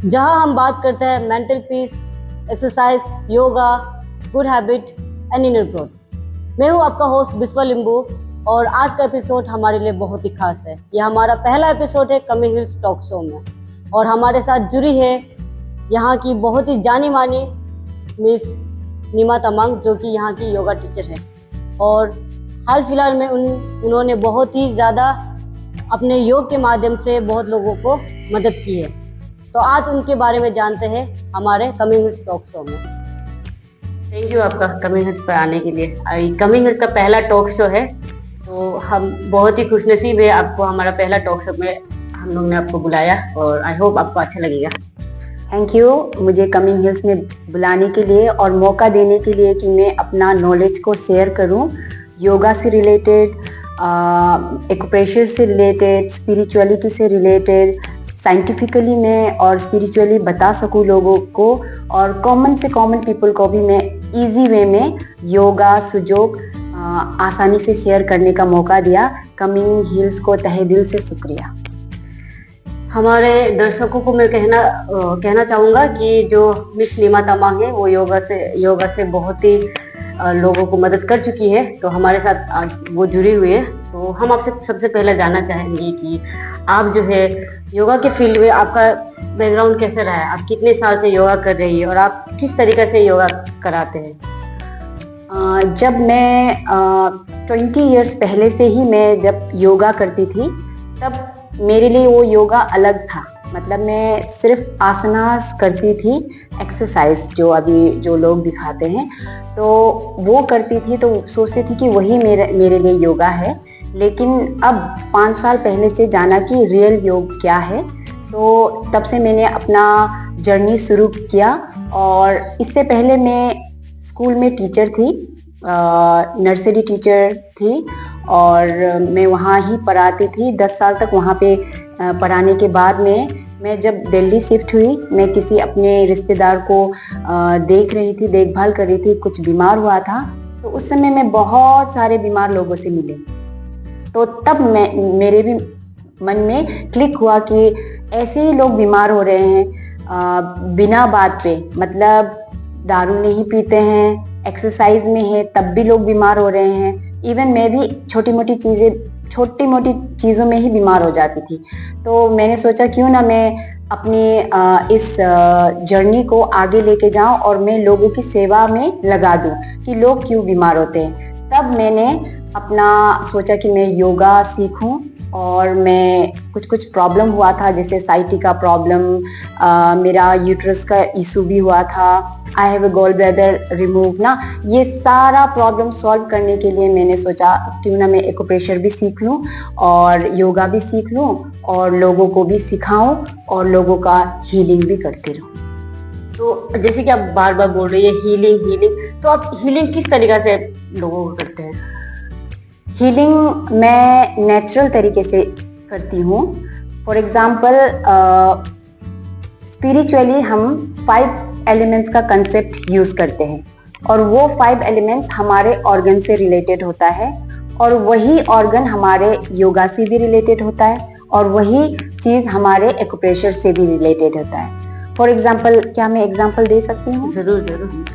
जहां हम बात करते हैं mental peace, exercise, yoga, good habit and inner growth. मैं हूं आपका होस्ट बिस्वा लिंबू और आज का एपिसोड हमारे लिए बहुत ही खास है। यह हमारा पहला एपिसोड है कमिंग हिल्स टॉक शो में और हमारे साथ जुड़ी है यहाँ की बहुत ही जानी मानी मिस नीमा तमांग, जो कि यहाँ की योगा टीचर है और हाल फिलहाल में उन्होंने बहुत ही ज़्यादा अपने योग के माध्यम से बहुत लोगों को मदद की है। तो आज उनके बारे में जानते हैं हमारे कमिंग हिल्स टॉक शो में। थैंक यू आपका कमिंग हिल्स पर आने के लिए। कमिंग हिल्स का पहला टॉक शो है, तो हम बहुत ही खुशनसीब है आपको हमारा पहला टॉक शो में हम लोग ने आपको बुलाया और आई होप आपको अच्छा लगेगा। थैंक यू मुझे कमिंग हिल्स में बुलाने के लिए और मौका देने के लिए कि मैं अपना नॉलेज को शेयर करूं, योगा से रिलेटेड, एक्यूप्रेशर से रिलेटेड, स्पिरिचुअलिटी से रिलेटेड, साइंटिफिकली मैं और स्पिरिचुअली बता सकूं लोगों को और कॉमन से कॉमन पीपल को भी मैं इजी वे में योगा सुजोग आसानी से शेयर करने का मौका दिया। कमिंग हिल्स को तहे दिल से शुक्रिया। हमारे दर्शकों को मैं कहना चाहूँगा कि जो मिस नीमा तमांग है वो योगा से बहुत ही लोगों को मदद कर चुकी है, तो हमारे साथ आज वो जुड़ी हुई है। तो हम आपसे सबसे पहले जानना चाहेंगे कि आप जो है योगा के फील्ड में आपका बैकग्राउंड कैसे रहा है, आप कितने साल से योगा कर रही है और आप किस तरीके से योगा कराते हैं? जब मैं 20 इयर्स पहले से ही मैं जब योगा करती थी तब मेरे लिए वो योगा अलग था। मतलब मैं सिर्फ आसनास करती थी, एक्सरसाइज जो अभी जो लोग दिखाते हैं तो वो करती थी, तो सोचती थी कि वही मेरे लिए योगा है। लेकिन अब 5 साल पहले से जाना कि रियल योग क्या है, तो तब से मैंने अपना जर्नी शुरू किया। और इससे पहले मैं स्कूल में टीचर थी, नर्सरी टीचर थी और मैं वहाँ ही पढ़ाती थी 10 साल तक। वहाँ पे पढ़ाने के बाद में मैं जब दिल्ली शिफ्ट हुई, मैं किसी अपने रिश्तेदार को देख रही थी, देखभाल कर रही थी, कुछ बीमार हुआ था। तो उस समय मैं बहुत सारे बीमार लोगों से मिली, तो तब मेरे भी मन में क्लिक हुआ कि ऐसे ही लोग बीमार हो रहे हैं बिना बात पे, मतलब दारू नहीं पीते हैं, एक्सरसाइज में है तब भी लोग बीमार हो रहे हैं। इवन मैं भी छोटी मोटी चीज़ों में ही बीमार हो जाती थी। तो मैंने सोचा क्यों ना मैं अपनी इस जर्नी को आगे लेके जाऊं और मैं लोगों की सेवा में लगा दूं कि लोग क्यों बीमार होते हैं। तब मैंने अपना सोचा कि मैं योगा सीखूं और मैं कुछ प्रॉब्लम हुआ था, जैसे साइटी का प्रॉब्लम, मेरा यूट्रस का इशू भी हुआ था, I have a gall bladder remove ना, ये सारा प्रॉब्लम सॉल्व करने के लिए मैंने सोचा क्यों ना मैं एक्यूप्रेशर भी सीख लूं और योगा भी सीख लूं और लोगों को भी सिखाऊं और लोगों का हीलिंग भी करती रहूं। तो जैसे कि आप बार बार बोल रही है हीलिंग, तो आप हीलिंग किस तरीके से लोगों को करते हैं? हीलिंग मैं नेचुरल तरीके से करती हूँ। फॉर एग्जाम्पल स्पिरिचुअली हम 5 एलिमेंट्स का कंसेप्ट यूज करते हैं और वो 5 एलिमेंट्स हमारे ऑर्गन से रिलेटेड होता है और वही ऑर्गन हमारे योगा से भी रिलेटेड होता है और वही चीज़ हमारे एक्यूप्रेशर से भी रिलेटेड होता है। फॉर एग्जाम्पल, क्या मैं एग्जाम्पल दे सकती हूँ? जरूर।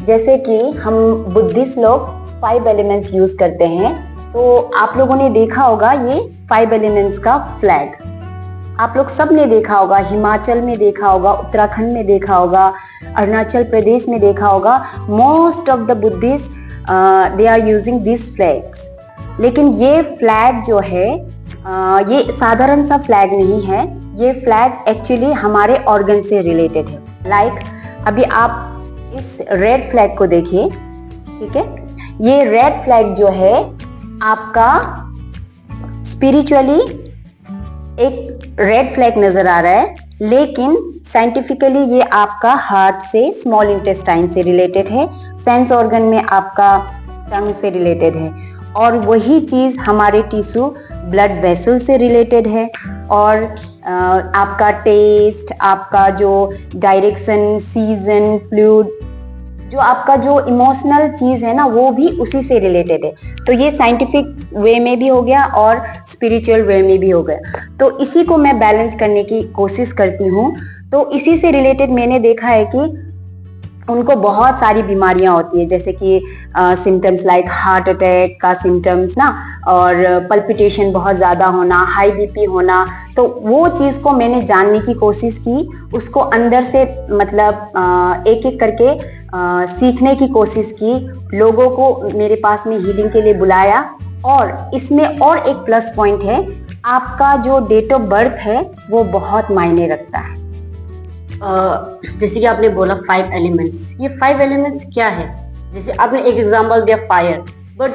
जैसे कि हम बुद्धिस्ट लोग 5 एलिमेंट्स यूज करते हैं, तो आप लोगों ने देखा होगा ये 5 एलिमेंट्स का फ्लैग आप लोग सब ने देखा होगा, हिमाचल में देखा होगा, उत्तराखंड में देखा होगा, अरुणाचल प्रदेश में देखा होगा। Most of the Buddhist they are using this flags. लेकिन ये फ्लैग जो है ये साधारण सा फ्लैग नहीं है, ये फ्लैग एक्चुअली हमारे ऑर्गन से रिलेटेड है। लाइक अभी आप इस रेड फ्लैग को देखिए, ठीक है, ये रेड फ्लैग जो है आपका स्पिरिचुअली एक रेड फ्लैग नजर आ रहा है, लेकिन साइंटिफिकली ये आपका हार्ट से, स्मॉल इंटेस्टाइन से रिलेटेड है, सेंस ऑर्गन में आपका टंग से रिलेटेड है और वही चीज हमारे टिश्यू ब्लड वेसल से रिलेटेड है और आपका टेस्ट, आपका जो डायरेक्शन, सीजन, फ्लूइड, जो आपका जो इमोशनल चीज है ना वो भी उसी से रिलेटेड है। तो ये साइंटिफिक वे में भी हो गया और स्पिरिचुअल वे में भी हो गया। तो इसी को मैं बैलेंस करने की कोशिश करती हूँ। तो इसी से रिलेटेड मैंने देखा है कि उनको बहुत सारी बीमारियां होती है, जैसे कि सिम्टम्स लाइक हार्ट अटैक का सिम्टम्स ना, और पल्पिटेशन बहुत ज़्यादा होना, हाई बीपी होना। तो वो चीज़ को मैंने जानने की कोशिश की, उसको अंदर से मतलब एक एक करके सीखने की कोशिश की, लोगों को मेरे पास में हीलिंग के लिए बुलाया। और इसमें और एक प्लस पॉइंट है, आपका जो डेट ऑफ बर्थ है वो बहुत मायने रखता है। जैसे कि आपने बोला 5 एलिमेंट्स, ये 5 एलिमेंट्स क्या है? जैसे आपने एक एग्जांपल दिया फायर, बट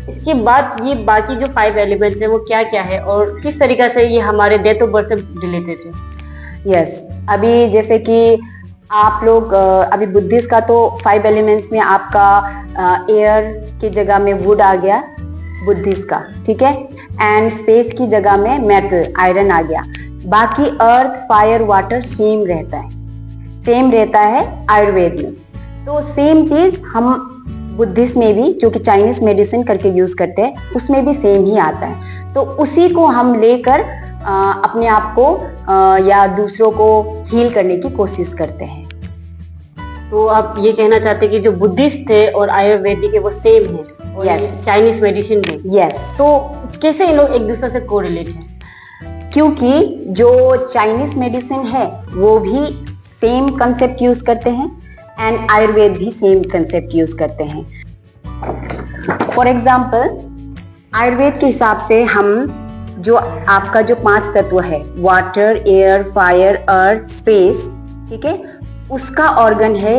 इसके बाद ये बाकी जो 5 एलिमेंट्स है वो क्या क्या है और किस तरीका से ये हमारे डेट ऑफ बर्थ से रिलेटेड है? यस, अभी जैसे कि आप लोग अभी बुद्धिस्ट का तो 5 एलिमेंट्स में आपका एयर की जगह में वुड आ गया बुद्धिस्ट का, ठीक है, एंड स्पेस की जगह में मेटल आयरन आ गया। बाकी अर्थ फायर वाटर सेम रहता है आयुर्वेद में। तो सेम चीज हम बुद्धिस्ट में भी, जो कि चाइनीज मेडिसिन करके यूज करते हैं, उसमें भी सेम ही आता है। तो उसी को हम लेकर अपने आप को या दूसरों को हील करने की कोशिश करते हैं। तो आप ये कहना चाहते हैं कि जो बुद्धिस्ट है और आयुर्वेदिक है वो सेम है, और Yes. चाइनीज मेडिसिन भी। यस, तो कैसे ये लोग एक दूसरे से कोरिलेट है? क्योंकि जो चाइनीज मेडिसिन है वो भी सेम कंसेप्ट यूज करते हैं एंड आयुर्वेद भी सेम कंसेप्ट यूज करते हैं। फॉर एग्जाम्पल, आयुर्वेद के हिसाब से हम जो आपका जो 5 तत्व है, water, air, fire, earth, space, ठीक है, उसका ऑर्गन है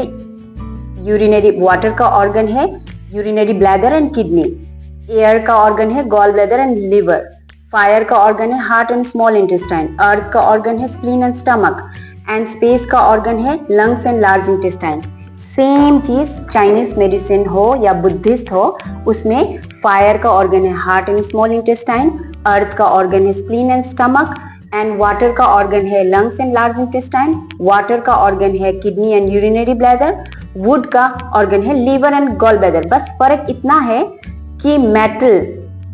यूरिनरी, वाटर का ऑर्गन है urinary bladder and kidney, air का ऑर्गन है gall bladder and liver, fire का ऑर्गन है heart and small intestine, earth का ऑर्गन है spleen and stomach, and space का ऑर्गन है lungs and large intestine. Same चीज चाइनीज मेडिसिन हो या बुद्धिस्ट हो, उसमें फायर का ऑर्गन है heart and small intestine, earth का ऑर्गन है spleen and stomach, and water का ऑर्गन है lungs and large intestine, water का ऑर्गन है kidney and urinary bladder, would का ऑर्गन है लीवर एंड गॉल ब्लैडर। बस फर्क इतना है कि मेटल,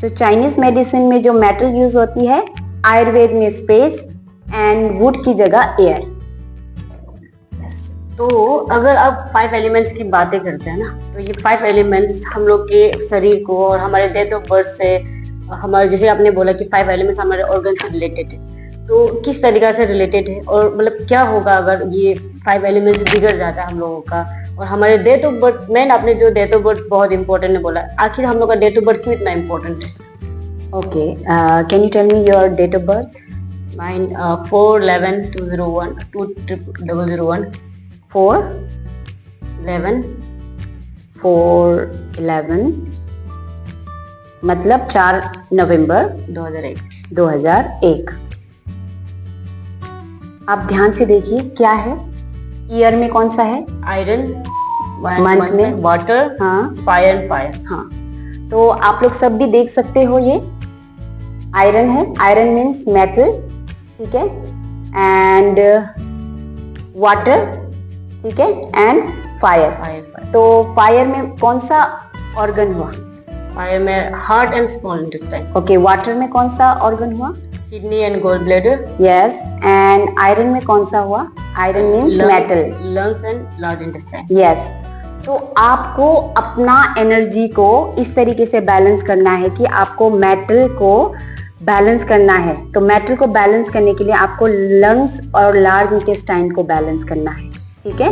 जो चाइनीज मेडिसिन में जो मेटल यूज होती है, आयुर्वेद में स्पेस एंड वुड की जगह एयर। तो अगर आप 5 एलिमेंट्स की बातें करते हैं ना, तो ये 5 एलिमेंट्स हम लोग के शरीर को और हमारे डेट ऑफ बर्थ से, हमारे जैसे आपने बोला कि 5 एलिमेंट्स हमारे ऑर्गन से रिलेटेड है, तो किस तरीका से रिलेटेड है और मतलब क्या होगा अगर ये 5 एलिमेंट्स बिगड़ जाता है हम लोगों का और हमारे डेट ऑफ बर्थ, मैन आपने जो डेट ऑफ बर्थ बहुत इंपॉर्टेंट है बोला, आखिर हम लोग का डेट ऑफ बर्थ क्यों इतना इंपॉर्टेंट है? Okay, can you tell me your date of birth? Mine 4/11/2001 2001 4/11 4/11 मतलब 4 नवंबर 2001। आप ध्यान से देखिए क्या है, ईयर में कौन सा है? आयरन, मंथ में वाटर, हाँ फायर। हाँ, तो आप लोग सब भी देख सकते हो, ये आयरन है, आयरन मीन्स मेटल, ठीक है, एंड वाटर, ठीक है, एंड फायर। तो फायर में कौन सा ऑर्गन हुआ? फायर में heart and small intestine. Okay, water में कौन सा ऑर्गन हुआ? Kidney and gall bladder. Yes, and iron में कौन सा हुआ? Iron means metal, lungs and large intestine. Yes. तो आपको अपना एनर्जी को इस तरीके से बैलेंस करना है कि आपको मेटल को बैलेंस करना है। तो मेटल को बैलेंस करने के लिए आपको लंग्स और लार्ज इंटेस्टाइन को बैलेंस करना है, ठीक है,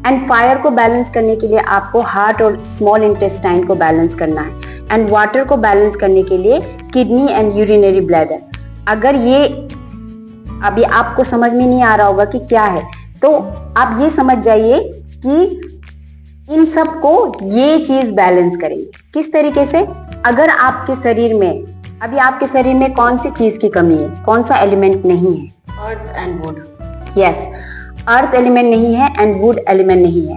एंड फायर को बैलेंस करने के लिए आपको हार्ट और स्मॉल इंटेस्टाइन को बैलेंस करना है, एंड वाटर को बैलेंस करने के लिए किडनी एंड यूरिनरी ब्लैडर। अगर ये अभी आपको समझ में नहीं आ रहा होगा कि क्या है, तो आप ये समझ जाइए कि इन सब को ये चीज बैलेंस करेंगे। किस तरीके से? अगर आपके शरीर में, अभी आपके शरीर में कौन सी चीज की कमी है, कौन सा एलिमेंट नहीं है? Earth and wood. Yes, earth element नहीं है एंड वुड एलिमेंट नहीं है।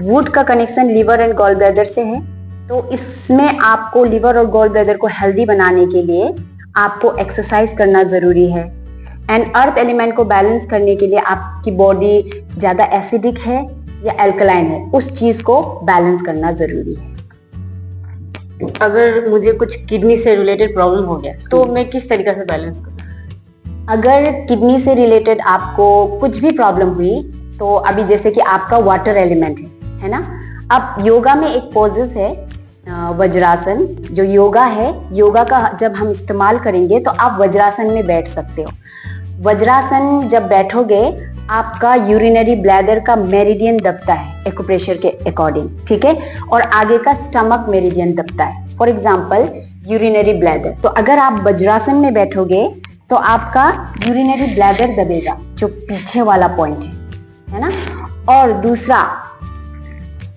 वुड का connection liver and gall bladder से है, तो इसमें आपको लिवर और गॉल ब्लैडर को हेल्दी बनाने के लिए आपको एक्सरसाइज करना जरूरी है। एंड अर्थ एलिमेंट को बैलेंस करने के लिए आपकी बॉडी ज्यादा एसिडिक है या एल्कलाइन है, उस चीज को बैलेंस करना जरूरी है। अगर मुझे कुछ किडनी से रिलेटेड प्रॉब्लम हो गया तो मैं किस तरीके से बैलेंस करूं? अगर किडनी से रिलेटेड आपको कुछ भी प्रॉब्लम हुई, तो अभी जैसे कि आपका वाटर एलिमेंट है ना। अब योगा में एक पोजेस है वज्रासन, जो योगा है, योगा का जब हम इस्तेमाल करेंगे तो आप वज्रासन में बैठ सकते हो। वज्रासन जब बैठोगे आपका यूरिनरी ब्लैडर का मेरिडियन दबता है एक्यूप्रेशर के अकॉर्डिंग, ठीक है, और आगे का स्टमक मेरिडियन दबता है। फॉर एग्जांपल यूरिनरी ब्लैडर, तो अगर आप वज्रासन में बैठोगे तो आपका यूरिनरी ब्लैडर दबेगा, जो पीछे वाला पॉइंट है ना। और दूसरा,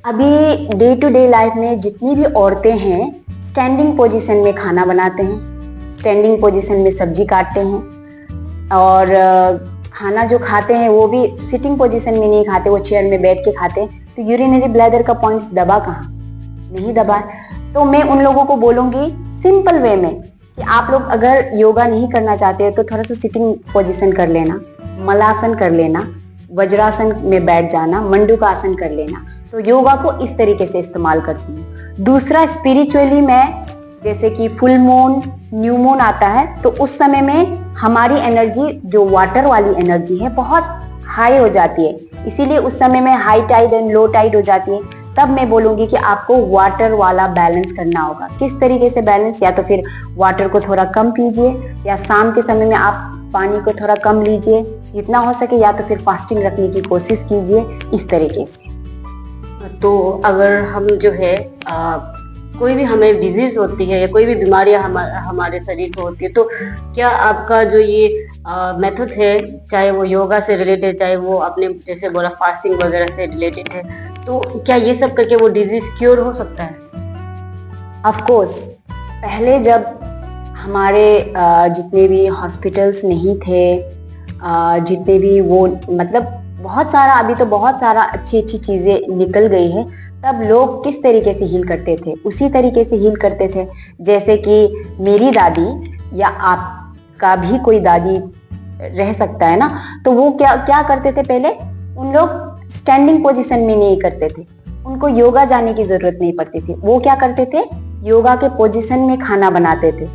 अभी डे टू डे लाइफ में जितनी भी औरतें हैं स्टैंडिंग पोजीशन में खाना बनाते हैं, स्टैंडिंग पोजीशन में सब्जी काटते हैं, और खाना जो खाते हैं वो भी सिटिंग पोजीशन में नहीं खाते, वो चेयर में बैठ के खाते हैं। तो यूरिनरी ब्लैडर का पॉइंट्स दबा कहाँ? नहीं दबा। तो मैं उन लोगों को बोलूँगी सिंपल वे में कि आप लोग अगर योगा नहीं करना चाहते हो तो थोड़ा सा सिटिंग पोजीशन कर लेना, मलासन कर लेना, वज्रासन में बैठ जाना, मंडूकासन कर लेना। तो योगा को इस तरीके से इस्तेमाल करती हूँ। दूसरा, स्पिरिचुअली मैं, जैसे कि फुल मून, न्यू मून आता है, तो उस समय में हमारी एनर्जी, जो वाटर वाली एनर्जी है, बहुत हाई हो जाती है, इसीलिए उस समय में high tide and low tide हो जाती है। तब मैं बोलूँगी कि आपको वाटर वाला बैलेंस करना होगा। किस तरीके से बैलेंस? या तो फिर वाटर को थोड़ा कम पीजिए, या शाम के समय में आप पानी को थोड़ा कम लीजिए जितना हो सके, या तो फिर फास्टिंग रखने की कोशिश कीजिए, इस तरीके से। तो अगर हम जो है कोई भी हमें डिजीज होती है या कोई भी बीमारियां हमारे शरीर को होती है, तो क्या आपका जो ये मेथड है, चाहे वो योगा से रिलेटेड, चाहे वो आपने जैसे बोला फास्टिंग वगैरह से रिलेटेड है, तो क्या ये सब करके वो डिजीज क्योर हो सकता है? ऑफ कोर्स, पहले जब हमारे जितने भी हॉस्पिटल्स नहीं थे, जितने भी वो मतलब बहुत सारा, अभी तो बहुत सारा अच्छी अच्छी चीज़ें निकल गई है, तब लोग किस तरीके से हील करते थे, उसी तरीके से हील करते थे। जैसे कि मेरी दादी या आपका भी कोई दादी रह सकता है ना, तो वो क्या क्या करते थे पहले? उन लोग स्टैंडिंग पोजीशन में नहीं करते थे, उनको योगा जाने की जरूरत नहीं पड़ती थी। वो क्या करते थे? योगा के पोजीशन में खाना बनाते थे,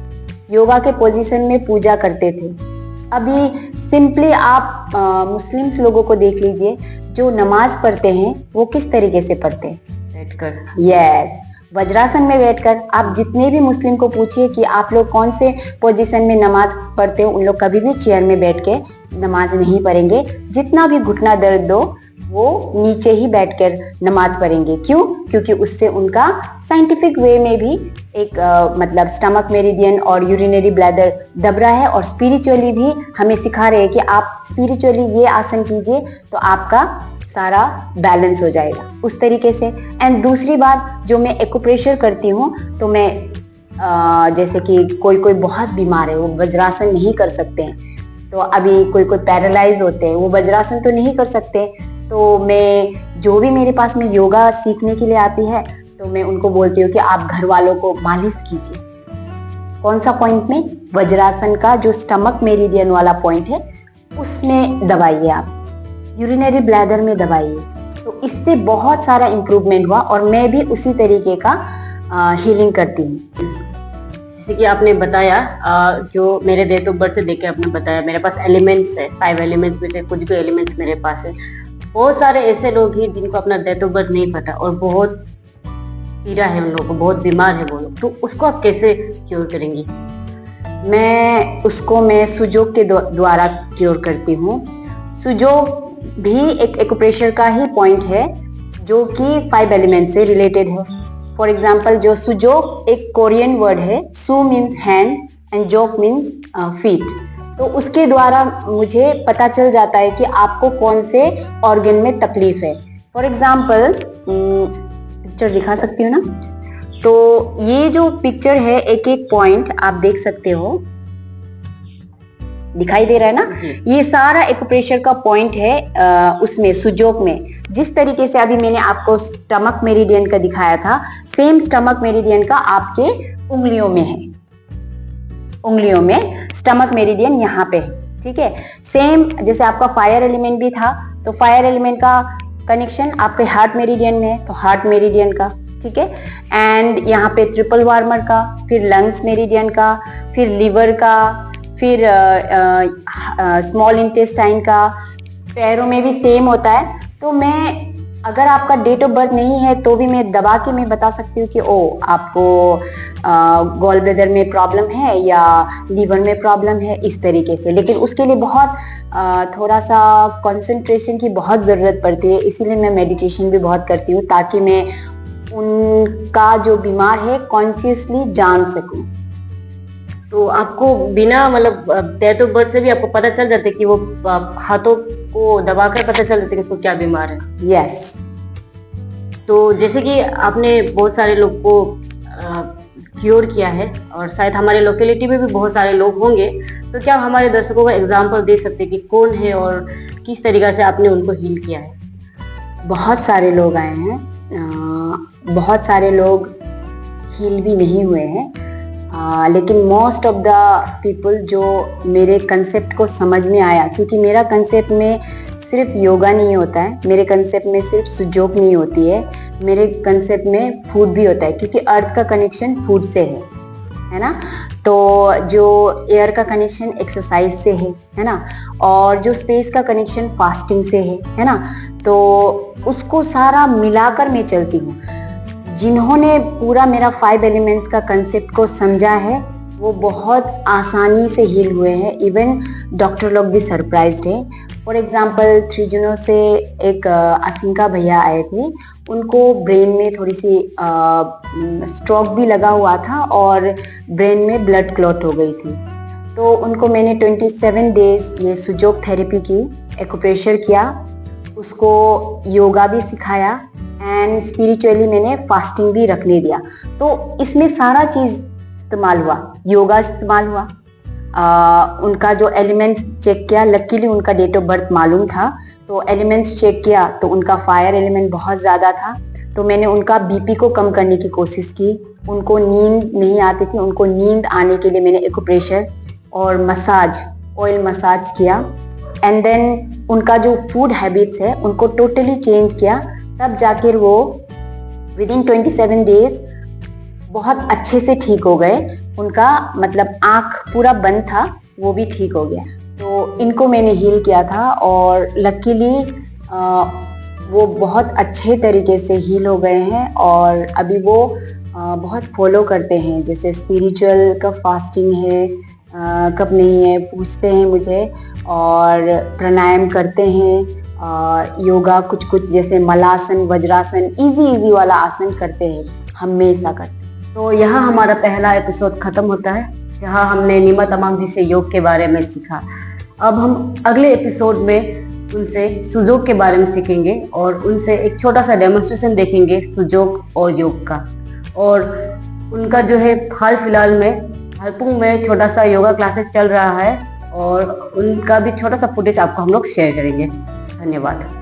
योगा के पोजीशन में पूजा करते थे। अभी सिंपली आप मुस्लिम्स लोगों को देख लीजिए, जो नमाज पढ़ते हैं वो किस तरीके से पढ़ते हैं? बैठकर। यस, वज्रासन में बैठकर। आप जितने भी मुस्लिम को पूछिए कि आप लोग कौन से पोजीशन में नमाज पढ़ते हो, उन लोग कभी भी चेयर में बैठ के नमाज नहीं पढ़ेंगे। जितना भी घुटना दर्द हो वो नीचे ही बैठकर नमाज पढ़ेंगे। क्यों? क्योंकि उससे उनका साइंटिफिक वे में भी एक मतलब स्टमक मेरिडियन और यूरिनरी ब्लैडर दब रहा है, और स्पिरिचुअली भी हमें सिखा रहे हैं कि आप स्पिरिचुअली ये आसन कीजिए तो आपका सारा बैलेंस हो जाएगा, उस तरीके से। एंड दूसरी बात, जो मैं एक्यूप्रेशर करती हूँ, तो मैं जैसे कि कोई बहुत बीमार है, वो वज्रासन नहीं कर सकते हैं, तो अभी कोई पैरालाइज होते हैं, वो वज्रासन तो नहीं कर सकते, तो मैं जो भी मेरे पास में योगा सीखने के लिए आती है, तो मैं उनको बोलती हूँ कि आप घर वालों को मालिश कीजिए। कौन सा पॉइंट में? वज्रासन का जो स्टमक मेरिडियन वाला पॉइंट है उसमें दबाइए, आप यूरिनरी ब्लैडर में दबाइए। तो इससे बहुत सारा इम्प्रूवमेंट हुआ, और मैं भी उसी तरीके का हीलिंग करती हूँ। जैसे कि आपने बताया, जो मेरे डेट ऑफ बर्थ से देख के आपने बताया, मेरे पास एलिमेंट्स है, 5 एलिमेंट्स में से कुछ भी एलिमेंट्स मेरे पास है। बहुत सारे ऐसे लोग हैं जिनको अपना डेट ऑफ बर्थ नहीं पता और बहुत पीड़ा है, उन लोगों को बहुत बीमार है वो लोग, तो उसको आप कैसे क्योर करेंगी? मैं सुजोग के द्वारा क्योर करती हूँ। सुजोग भी एक एक्यूप्रेशर का ही पॉइंट है, जो कि 5 एलिमेंट से रिलेटेड है। फॉर एग्जाम्पल, जो सुजोग एक कोरियन वर्ड है, सु मीन्स हैंड एंड जोग मीन्स फीट, तो उसके द्वारा मुझे पता चल जाता है कि आपको कौन से ऑर्गन में तकलीफ है। फॉर एग्जाम्पल, पिक्चर दिखा सकती हूँ ना, तो ये जो पिक्चर है, एक एक पॉइंट आप देख सकते हो, दिखाई दे रहा है ना, ये सारा एक्यूप्रेशर का पॉइंट है उसमें सुजोग में। जिस तरीके से अभी मैंने आपको स्टमक मेरिडियन का दिखाया था, सेम स्टमक मेरिडियन का आपके उंगलियों में है, उंगलियों में स्टमक मेरिडियन यहाँ पे है, ठीक है। सेम जैसे आपका फायर एलिमेंट भी था, तो फायर एलिमेंट का कनेक्शन आपके हार्ट मेरिडियन में है, तो हार्ट मेरिडियन का, ठीक है। एंड यहाँ पे ट्रिपल वार्मर का, फिर लंग्स मेरिडियन का, फिर लिवर का, फिर स्मॉल इंटेस्टाइन का, पैरों में भी सेम होता है। तो मैं, अगर आपका डेट ऑफ बर्थ नहीं है तो भी मैं दबा के मैं बता सकती हूँ कि आपको गॉल ब्लैडर में प्रॉब्लम है या लीवर में प्रॉब्लम है, इस तरीके से। लेकिन उसके लिए बहुत थोड़ा सा कंसंट्रेशन की बहुत ज़रूरत पड़ती है, इसीलिए मैं मेडिटेशन भी बहुत करती हूँ, ताकि मैं उनका जो बीमार है कॉन्शियसली जान सकूँ। तो आपको बिना मतलब डेट ऑफ बर्थ से भी आपको पता चल जाता है कि वो हाथों को दबाकर पता चल जाता है कि उसको क्या बीमार है? यस। तो जैसे कि आपने बहुत सारे लोग को क्योर किया है और शायद हमारे लोकेलिटी में भी बहुत सारे लोग होंगे, तो क्या आप हमारे दर्शकों का एग्जांपल दे सकते हैं कि कौन है और किस तरीके से आपने उनको हील किया है? बहुत सारे लोग आए हैं, बहुत सारे लोग हील भी नहीं हुए हैं, लेकिन मोस्ट ऑफ द पीपल जो मेरे कंसेप्ट को समझ में आया, क्योंकि मेरा कंसेप्ट में सिर्फ योगा नहीं होता है, मेरे कंसेप्ट में सिर्फ सुजोग नहीं होती है, मेरे कंसेप्ट में फूड भी होता है, क्योंकि अर्थ का कनेक्शन फूड से है ना। तो जो एयर का कनेक्शन एक्सरसाइज से है ना, और जो स्पेस का कनेक्शन फास्टिंग से है ना। तो उसको सारा मिलाकर मैं चलती हूँ। जिन्होंने पूरा मेरा 5 एलिमेंट्स का कंसेप्ट को समझा है वो बहुत आसानी से हील हुए हैं। इवन डॉक्टर लोग भी सरप्राइज्ड है। फॉर एग्जांपल 3 जनों से एक असिंका भैया आए थे, उनको ब्रेन में थोड़ी सी स्ट्रोक भी लगा हुआ था और ब्रेन में ब्लड क्लॉट हो गई थी। तो उनको मैंने 27 डेज ये सुजोग थेरेपी की, एक्यूप्रेशर किया, उसको योगा भी सिखाया एंड स्पिरिचुअली मैंने फास्टिंग भी रखने दिया। तो इसमें सारा चीज़ इस्तेमाल हुआ, योगा इस्तेमाल हुआ, उनका जो एलिमेंट्स चेक किया, लकीली उनका डेट ऑफ बर्थ मालूम था, तो एलिमेंट्स चेक किया तो उनका फायर एलिमेंट बहुत ज़्यादा था। तो मैंने उनका बीपी को कम करने की कोशिश की। उनको नींद नहीं आती थी, उनको नींद आने के लिए मैंने एक्यूप्रेशर और मसाज, ऑयल मसाज किया। एंड देन उनका जो फूड हैबिट्स है उनको टोटली चेंज किया, तब जाकर वो विदिन 27 डेज बहुत अच्छे से ठीक हो गए। उनका मतलब आँख पूरा बंद था, वो भी ठीक हो गया। तो इनको मैंने हील किया था और लकीली वो बहुत अच्छे तरीके से हील हो गए हैं और अभी वो बहुत फॉलो करते हैं। जैसे स्पिरिचुअल कब फास्टिंग है, कब नहीं है, पूछते हैं मुझे, और प्राणायाम करते हैं, योगा कुछ कुछ जैसे मलासन, वज्रासन, इजी वाला आसन करते हैं, हमेशा करते हैं। तो यहाँ हमारा पहला एपिसोड खत्म होता है, जहाँ हमने नीमा तमांग जी से योग के बारे में सीखा। अब हम अगले एपिसोड में उनसे सुजोग के बारे में सीखेंगे और उनसे एक छोटा सा डेमोन्स्ट्रेशन देखेंगे सुजोग और योग का। और उनका जो है हाल फिलहाल में हरपुंग में छोटा सा योगा क्लासेस चल रहा है और उनका भी छोटा सा फुटेज आपको हम लोग शेयर करेंगे। धन्यवाद।